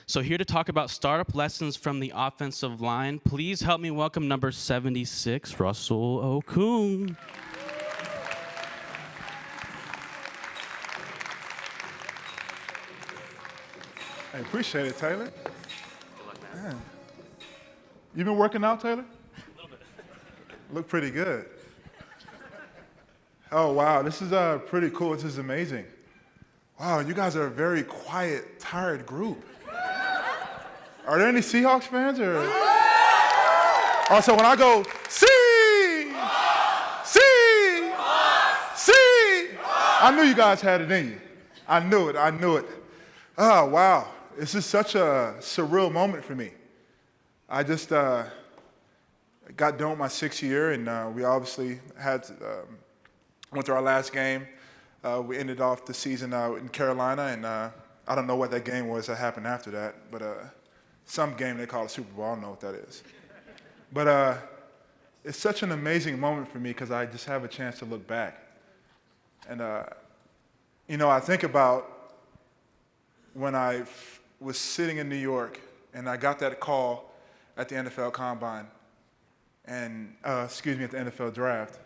So here to talk about startup lessons from the offensive line, please help me welcome number 76, Russell Okung. I appreciate it, Taylor. Good luck, man. You been working out, Taylor? A little bit. Look pretty good. Oh, wow, this is pretty cool. This is amazing. Wow, you guys are a very quiet, tired group. Are there any Seahawks fans? Or? Oh, so when I go, I knew you guys had it in you. I knew it. Oh, wow. This is such a surreal moment for me. I just got done with my 6th year, and we obviously had went to our last game. We ended off the season in Carolina, and I don't know what that game was that happened after that, but some game they call a Super Bowl. I don't know what that is. But it's such an amazing moment for me because I just have a chance to look back. And, I think about when I was sitting in New York and I got that call at the NFL Combine, and at the NFL Draft,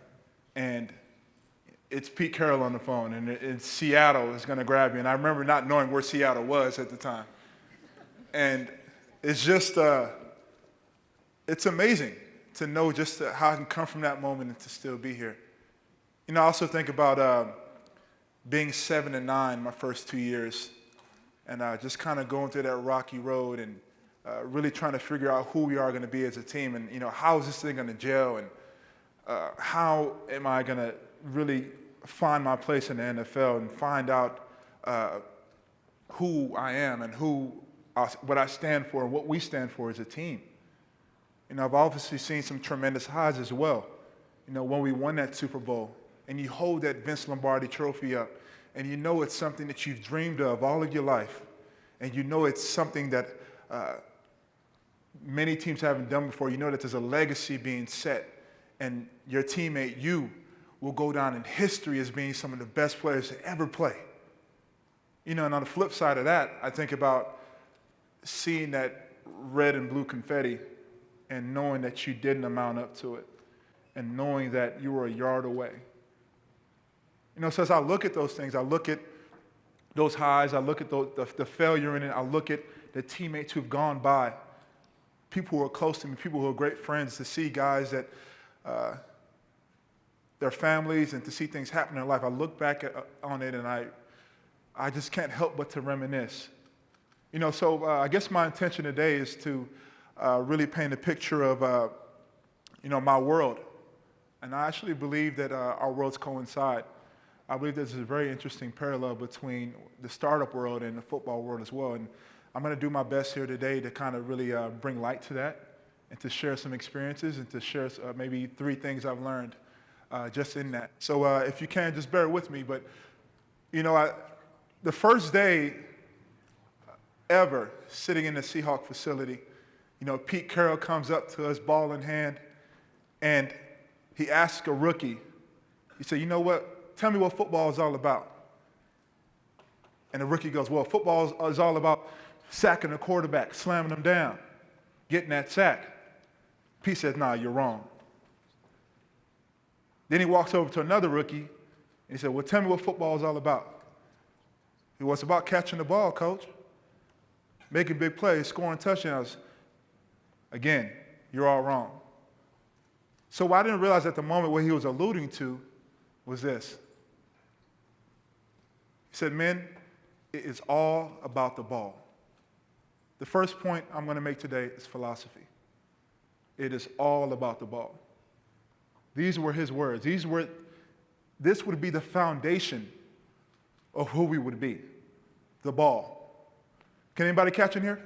and it's Pete Carroll on the phone, and Seattle is going to grab me. And I remember not knowing where Seattle was at the time. And it's just, it's amazing to know just how I can come from that moment and to still be here. I also think about being 7-9 my first 2 years, and just kind of going through that rocky road and really trying to figure out who we are going to be as a team, and how is this thing going to gel, and how am I going to really find my place in the NFL and find out who I am and what I stand for and what we stand for as a team. I've obviously seen some tremendous highs as well. When we won that Super Bowl and you hold that Vince Lombardi trophy up and it's something that you've dreamed of all of your life, and it's something that many teams haven't done before. That there's a legacy being set, and your teammate, you, will go down in history as being some of the best players to ever play. And on the flip side of that, I think about seeing that red and blue confetti and knowing that you didn't amount up to it, and knowing that you were a yard away. So as I look at those things, I look at those highs, I look at the failure in it, I look at the teammates who've gone by, people who are close to me, people who are great friends, to see guys that their families and to see things happen in their life. I look back on it and I just can't help but to reminisce. So I guess my intention today is to really paint a picture of, my world. And I actually believe that our worlds coincide. I believe there's a very interesting parallel between the startup world and the football world as well. And I'm going to do my best here today to kind of really bring light to that and to share some experiences and to share maybe 3 things I've learned just in that. So if you can, just bear with me. But, the first day ever sitting in the Seahawks facility, Pete Carroll comes up to us, ball in hand, and he asks a rookie, he said, tell me what football is all about. And the rookie goes, well, football is all about sacking the quarterback, slamming them down, getting that sack. Pete says, nah, you're wrong. Then he walks over to another rookie, and he said, well, tell me what football is all about. He was about catching the ball, coach, making big plays, scoring touchdowns. Again, you're all wrong. So what I didn't realize at the moment what he was alluding to was this. He said, men, it is all about the ball. The first point I'm going to make today is philosophy. It is all about the ball. These were his words. This would be the foundation of who we would be, the ball. Can anybody catch in here?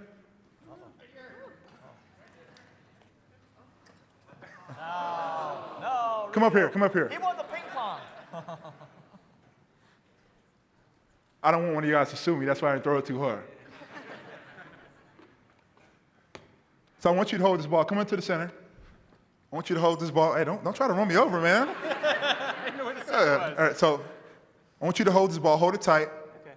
No. Come up here. He won the ping pong. I don't want one of you guys to sue me. That's why I didn't throw it too hard. So I want you to hold this ball. Come into the center. I want you to hold this ball. Hey, don't try to run me over, man. I didn't know where the center was. All right, so I want you to hold this ball. Hold it tight. Okay.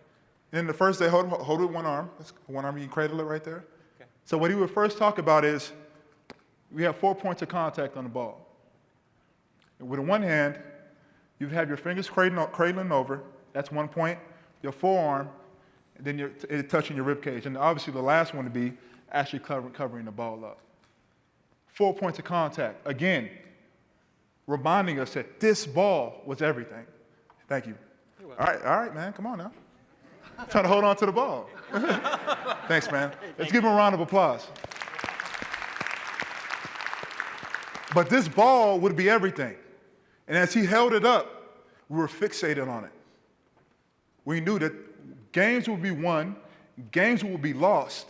And the first day, hold it with one arm. That's one arm, you can cradle it right there. Okay. So what he would first talk about is, we have 4 points of contact on the ball. And with one hand, you have your fingers cradling over. That's 1 point. Your forearm, and then you're touching your rib cage. And obviously the last one would be actually covering the ball up. 4 points of contact. Again, reminding us that this ball was everything. Thank you. All right, man, come on now. I'm trying to hold on to the ball. Thanks, man. Let's give him a round of applause. But this ball would be everything. And as he held it up, we were fixated on it. We knew that games would be won, games would be lost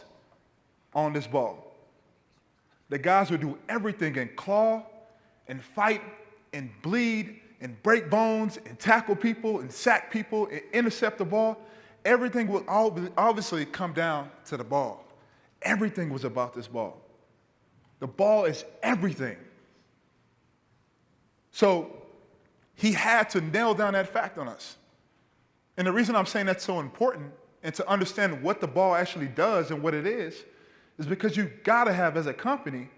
on this ball. The guys would do everything and claw and fight and bleed and break bones and tackle people and sack people and intercept the ball. Everything would obviously come down to the ball. Everything was about this ball. The ball is everything. So he had to nail down that fact on us. And the reason I'm saying that's so important and to understand what the ball actually does and what it is because you gotta have, as a company,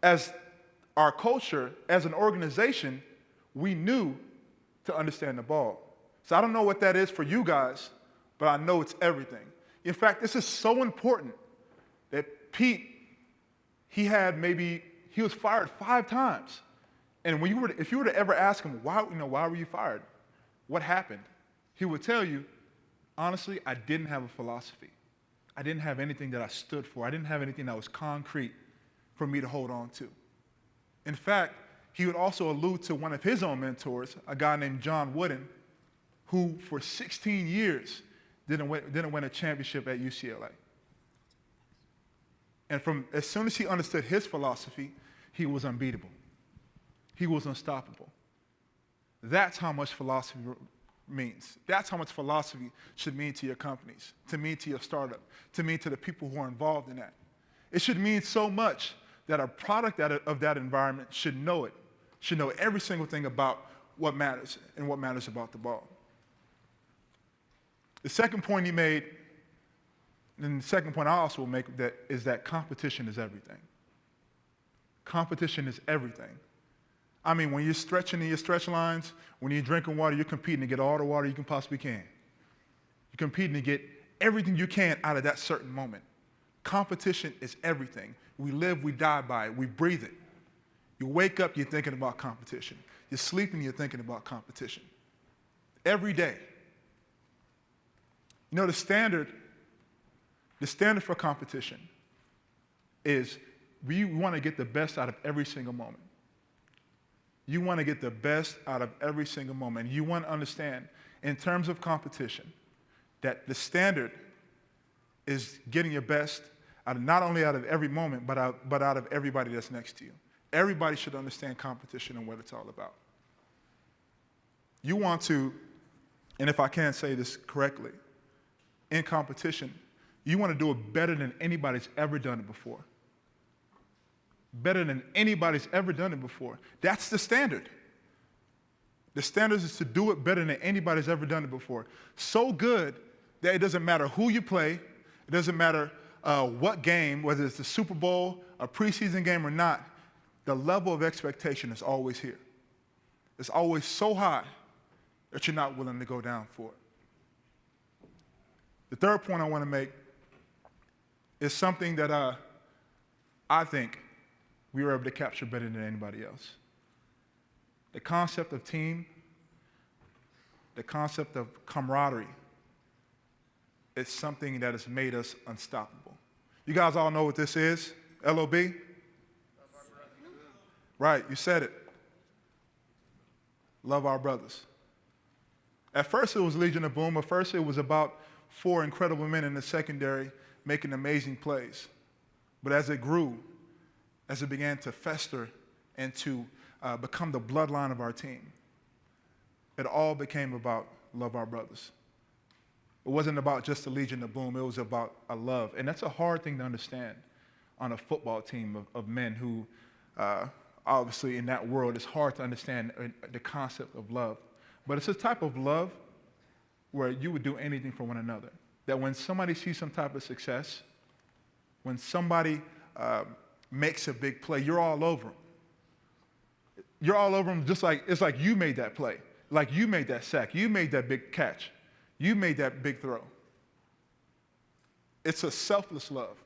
as our culture, as an organization, we knew to understand the ball. So I don't know what that is for you guys, but I know it's everything. In fact, this is so important that Pete, he was fired 5 times. And if you were to ever ask him, why were you fired? What happened? He would tell you, honestly, I didn't have a philosophy. I didn't have anything that I stood for. I didn't have anything that was concrete for me to hold on to. In fact, he would also allude to one of his own mentors, a guy named John Wooden, who for 16 years didn't win a championship at UCLA. And as soon as he understood his philosophy, he was unbeatable. He was unstoppable. That's how much philosophy means. That's how much philosophy should mean to your companies, to mean to your startup, to mean to the people who are involved in that. It should mean so much that a product of that environment should know it, should know every single thing about what matters and what matters about the ball. The second point he made, and the second point I also will make, is that competition is everything. Competition is everything. I mean, when you're stretching in your stretch lines, when you're drinking water, you're competing to get all the water you can possibly can. You're competing to get everything you can out of that certain moment. Competition is everything. We live, we die by it, we breathe it. You wake up, you're thinking about competition. You're sleeping, you're thinking about competition. Every day. You know, the standard for competition is we want to get the best out of every single moment. You want to get the best out of every single moment. You want to understand, in terms of competition, that the standard is getting your best not only out of every moment, but out of everybody that's next to you. Everybody should understand competition and what it's all about. You want to, and if I can say this correctly, in competition, you want to do it better than anybody's ever done it before. Better than anybody's ever done it before. That's the standard. The standard is to do it better than anybody's ever done it before. So good that it doesn't matter who you play, it doesn't matter what game, whether it's the Super Bowl, a preseason game or not, the level of expectation is always here. It's always so high that you're not willing to go down for it. The third point I want to make is something that I think we were able to capture better than anybody else. The concept of team, the concept of camaraderie, is something that has made us unstoppable. You guys all know what this is? LOB? Right, you said it. Love our brothers. At first it was Legion of Boom. At first it was about 4 incredible men in the secondary making amazing plays. But as it grew, as it began to fester and to become the bloodline of our team, it all became about love our brothers. It wasn't about just the Legion of Boom. It was about a love. And that's a hard thing to understand on a football team of men who, obviously in that world, it's hard to understand the concept of love. But it's a type of love where you would do anything for one another. That when somebody sees some type of success, when somebody makes a big play, you're all over them. You're all over them just like, it's like you made that play. Like you made that sack. You made that big catch. You made that big throw. It's a selfless love.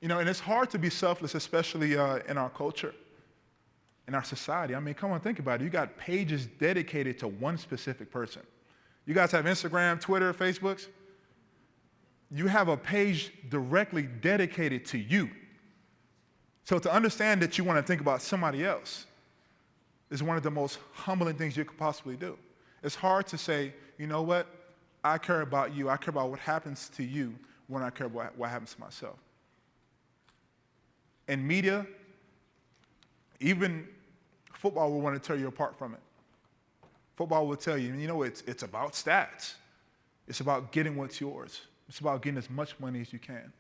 And it's hard to be selfless, especially in our culture, in our society. I mean, come on, think about it. You got pages dedicated to one specific person. You guys have Instagram, Twitter, Facebooks. You have a page directly dedicated to you. So to understand that you want to think about somebody else is one of the most humbling things you could possibly do. It's hard to say, you know what? I care about you. I care about what happens to you when I care about what happens to myself. In media, even football will want to tear you apart from it. Football will tell you, it's about stats. It's about getting what's yours. It's about getting as much money as you can.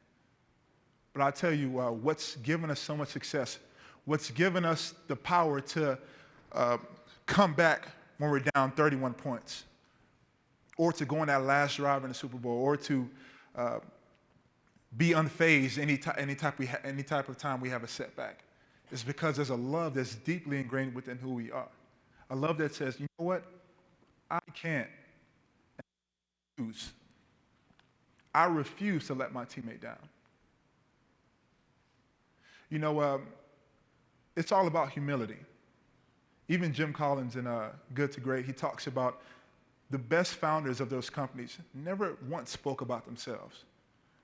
But I tell you, what's given us so much success, what's given us the power to come back when we're down 31 points, or to go on that last drive in the Super Bowl, or to be unfazed any type of time we have a setback, is because there's a love that's deeply ingrained within who we are. A love that says, you know what? I can't lose. I refuse to let my teammate down. It's all about humility. Even Jim Collins in Good to Great, he talks about the best founders of those companies never once spoke about themselves.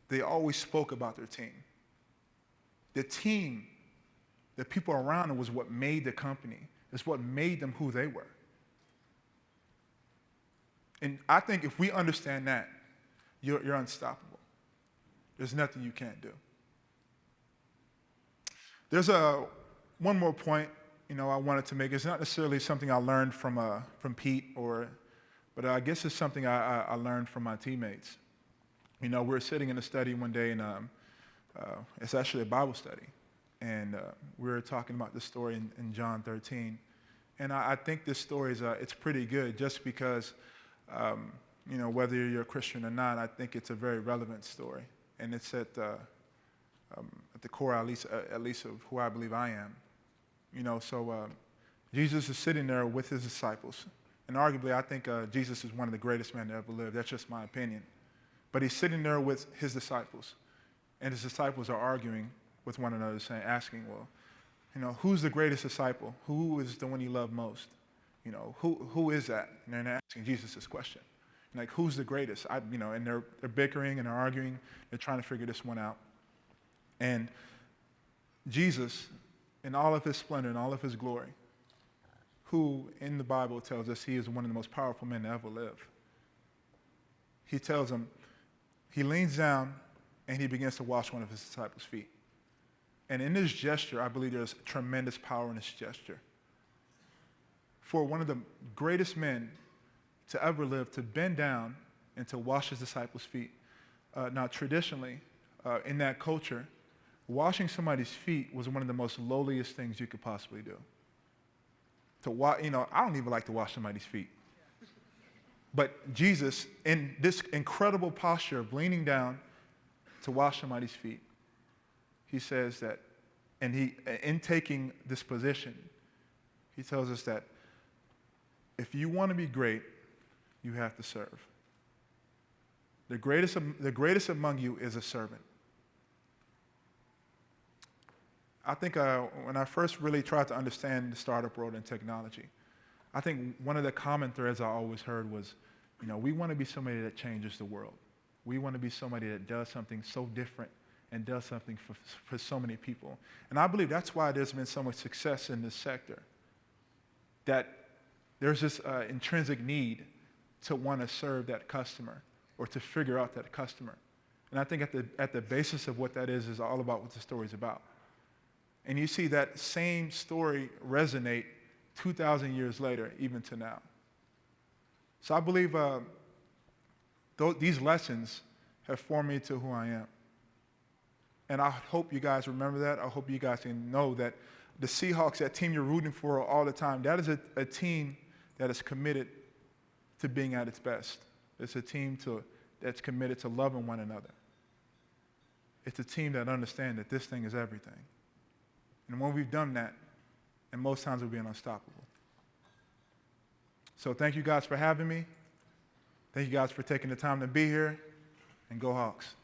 They always spoke about their team. The team, the people around them was what made the company. It's what made them who they were. And I think if we understand that, you're unstoppable. There's nothing you can't do. There's one more point, I wanted to make. It's not necessarily something I learned from Pete, but I guess it's something I learned from my teammates. We were sitting in a study one day, and it's actually a Bible study, and we were talking about this story in John 13, and I think this story it's pretty good, just because whether you're a Christian or not, I think it's a very relevant story, and it's at the core, at least of who I believe I am. So Jesus is sitting there with his disciples, and arguably I think Jesus is one of the greatest men to ever live. That's just my opinion. But he's sitting there with his disciples, and his disciples are arguing with one another, asking, well, who's the greatest disciple? Who is the one you love most? Who is that? And they're asking Jesus this question. Like, who's the greatest? And they're bickering and they're arguing. They're trying to figure this one out. And Jesus, in all of his splendor and all of his glory, who in the Bible tells us he is one of the most powerful men to ever live, he tells them, he leans down and he begins to wash one of his disciples' feet. And in this gesture, I believe there's tremendous power in this gesture. For one of the greatest men to ever live to bend down and to wash his disciples' feet. Now, traditionally, in that culture, washing somebody's feet was one of the most lowliest things you could possibly do. I don't even like to wash somebody's feet. But Jesus, in this incredible posture of leaning down to wash somebody's feet, he says that, and in taking this position, he tells us that if you want to be great, you have to serve. The greatest among you is a servant. I think when I first really tried to understand the startup world and technology, I think one of the common threads I always heard was, we want to be somebody that changes the world. We want to be somebody that does something so different and does something for so many people. And I believe that's why there's been so much success in this sector, that there's this intrinsic need to want to serve that customer or to figure out that customer. And I think at the basis of what that is all about what the story's about. And you see that same story resonate 2,000 years later, even to now. So I believe these lessons have formed me to who I am. And I hope you guys remember that. I hope you guys can know that the Seahawks, that team you're rooting for all the time, that is a team that is committed to being at its best. It's a team that's committed to loving one another. It's a team that understands that this thing is everything. And when we've done that, and most times we're being unstoppable. So thank you guys for having me. Thank you guys for taking the time to be here, and go Hawks.